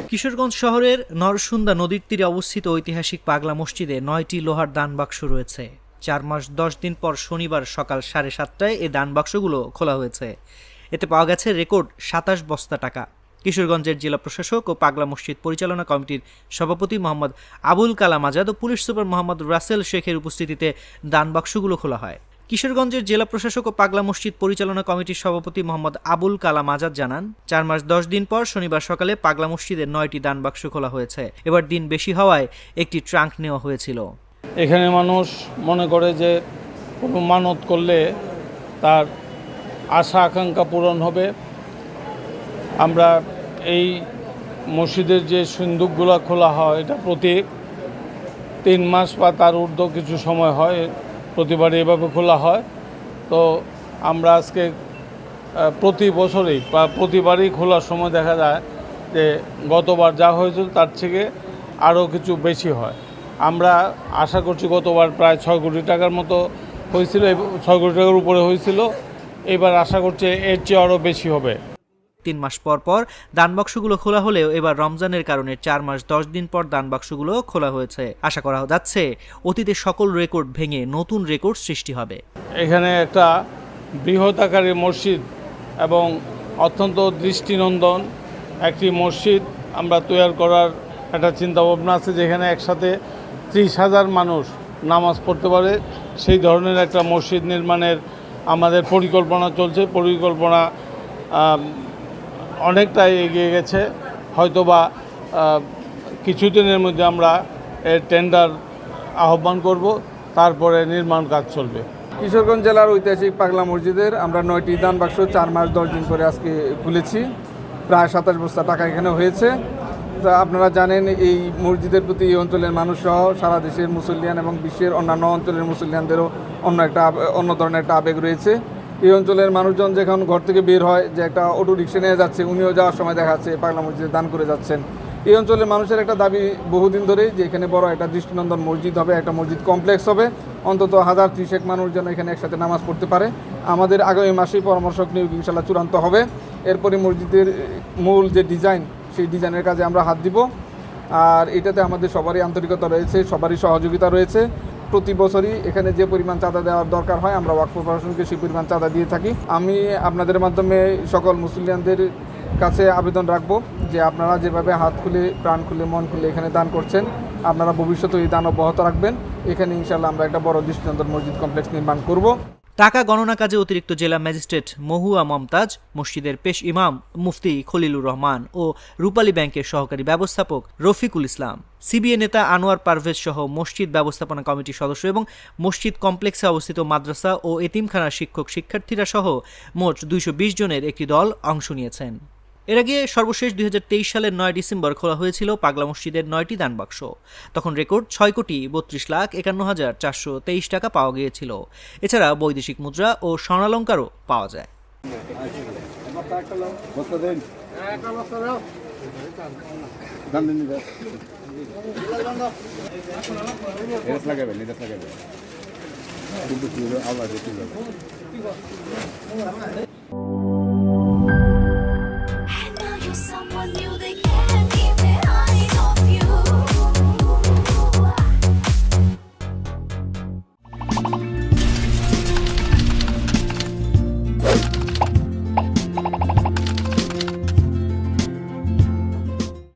কিশোরগঞ্জ শহরের নরসুন্দা নদীর তীরে অবস্থিত ঐতিহাসিক পাগলা মসজিদে ৯টি লোহার দান বাক্স রয়েছে। ৪ মাস ১০ দিন পর শনিবার সকাল 7:30টায় এই দান বাক্সগুলো খোলা হয়েছে। এতে পাওয়া গেছে রেকর্ড ২৭ বস্তা টাকা। কিশোরগঞ্জের জেলা প্রশাসক ও পাগলা মসজিদ পরিচালনা কমিটির সভাপতি মোহাম্মদ আবুল কালাম আজাদ ও পুলিশ সুপার মোহাম্মদ রাসেল শেখের উপস্থিতিতে দান বাক্সগুলো খোলা হয়। কিশোরগঞ্জের জেলা প্রশাসক ও পাগলা মসজিদ পরিচালনা কমিটির সভাপতি মোহাম্মদ আবুল কালাম আজাদ জানান, ৪ মাস ১০ দিন পর শনিবার সকালে পাগলা মসজিদের ৯টি দান বাক্স খোলা হয়েছে। এবার দিন বেশি হওয়ায় একটি ট্রাঙ্ক নেওয়া হয়েছিল। এখানে মানুষ মনে করে যে কোনো মানত করলে তার আশা আকাঙ্ক্ষা পূরণ হবে। আমরা এই মসজিদের যে সিন্দুকগুলো খোলা হয় এটা প্রতি ৩ মাস বা তার ঊর্ধ্ব কিছু সময় হয়, প্রতিবারই এভাবে খোলা হয়। তো আমরা আজকে প্রতি বছরেই বা প্রতিবারই খোলার সময় দেখা যায় যে গতবার যা হয়েছিল তার থেকে আরও কিছু বেশি হয়। আমরা আশা করছি গতবার প্রায় ৬ কোটি টাকার মতো হয়েছিল, ৬ কোটি টাকার উপরে হয়েছিল। এবার আশা করছি এর চেয়ে আরও বেশি হবে। ৩ মাস পর পর দানবাক্সগুলো খোলা হলেও এবার রমজানের কারণে ৪ মাস ১০ দিন পর দানবাক্সগুলো খোলা হয়েছে। আশা করা যাচ্ছে অতীতের সকল রেকর্ড ভেঙে নতুন রেকর্ড সৃষ্টি হবে। এখানে একটা বৃহৎ আকারের মসজিদ এবং অত্যন্ত দৃষ্টিনন্দন একটি মসজিদ আমরা তৈরি করার একটা চিন্তাভাবনা আছে, যেখানে একসাথে ৩০,০০০ মানুষ নামাজ পড়তে পারে সেই ধরনের একটা মসজিদ নির্মাণের আমাদের পরিকল্পনা চলছে। পরিকল্পনা অনেকটাই এগিয়ে গেছে। হয়তোবা কিছুদিনের মধ্যে আমরা এর টেন্ডার আহ্বান করব, তারপরে নির্মাণ কাজ চলবে। কিশোরগঞ্জ জেলার ঐতিহাসিক পাগলা মসজিদের আমরা ৯টি দান বাক্স ৪ মাস ১০ দিন করে আজকে খুলেছি। প্রায় ২৭ বস্তা টাকা এখানে হয়েছে। তা আপনারা জানেন এই মসজিদের প্রতি এই অঞ্চলের মানুষ সহ সারা দেশের মুসল্লিয়ান এবং বিশ্বের অন্যান্য অঞ্চলের মুসল্লিয়ানদেরও অন্য ধরনের একটা আবেগ রয়েছে। এই অঞ্চলের মানুষজন যখন ঘর থেকে বের হয়, যে একটা অটো রিক্সা নিয়ে যাচ্ছে, উনিও যাওয়ার সময় দেখা যাচ্ছে পাগলা মসজিদে দান করে যাচ্ছেন। এই অঞ্চলের মানুষের একটা দাবি বহুদিন ধরেই যে এখানে বড় একটা দৃষ্টিনন্দন মসজিদ হবে, একটা মসজিদ কমপ্লেক্স হবে, অন্তত ১০৩০ মানুষ যেন এখানে একসাথে নামাজ পড়তে পারে। আমাদের আগামী মাসেই পরামর্শক নিয়োগ ইনশাল্লাহ চূড়ান্ত হবে। এরপরে মসজিদের মূল যে ডিজাইন, সেই ডিজাইনের কাজে আমরা হাত দিব। আর এটাতে আমাদের সবারই আন্তরিকতা রয়েছে, সবারই সহযোগিতা রয়েছে। প্রতি বছরই এখানে যে পরিমাণ চাঁদা দেওয়ার দরকার হয় আমরা ওয়াকফ প্রশাসনকে সেই পরিমাণ চাঁদা দিয়ে থাকি। আমি আপনাদের মাধ্যমে সকল মুসলিয়ানদের কাছে আবেদন রাখবো যে আপনারা যেভাবে হাত খুলে, প্রাণ খুলে, মন খুলে এখানে দান করছেন, আপনারা ভবিষ্যতে এই দান অব্যাহত রাখবেন। এখানে ইনশাল্লাহ আমরা একটা বড় দৃষ্টিনন্দন মসজিদ কমপ্লেক্স নির্মাণ করব। টাকা গণনা কাজে অতিরিক্ত জেলা ম্যাজিস্ট্রেট মহুয়া মমতাজ, মসজিদের পেশ ইমাম মুফতি খলিলুর রহমান ও রূপালী ব্যাংকের সহকারী ব্যবস্থাপক রফিকুল ইসলাম, সিবিএ নেতা আনোয়ার পারভেজ সহ মসজিদ ব্যবস্থাপনা কমিটির সদস্য এবং মসজিদ কমপ্লেক্সে অবস্থিত মাদ্রাসা ও এতিমখানার শিক্ষক শিক্ষার্থীরা সহ মোট ২২০ জনের একটি দল অংশ নিয়েছেন। এর আগে সর্বশেষ ২০২৩ সালের ৯ ডিসেম্বর খোলা হয়েছিল পাগলা মসজিদের ৯টি দান বাক্স। তখন রেকর্ড ৬,৩২,৫১,৪২৩ টাকা পাওয়া গিয়েছিল। এছাড়া বৈদেশিক মুদ্রা ও স্বর্ণালঙ্কারও পাওয়া যায়।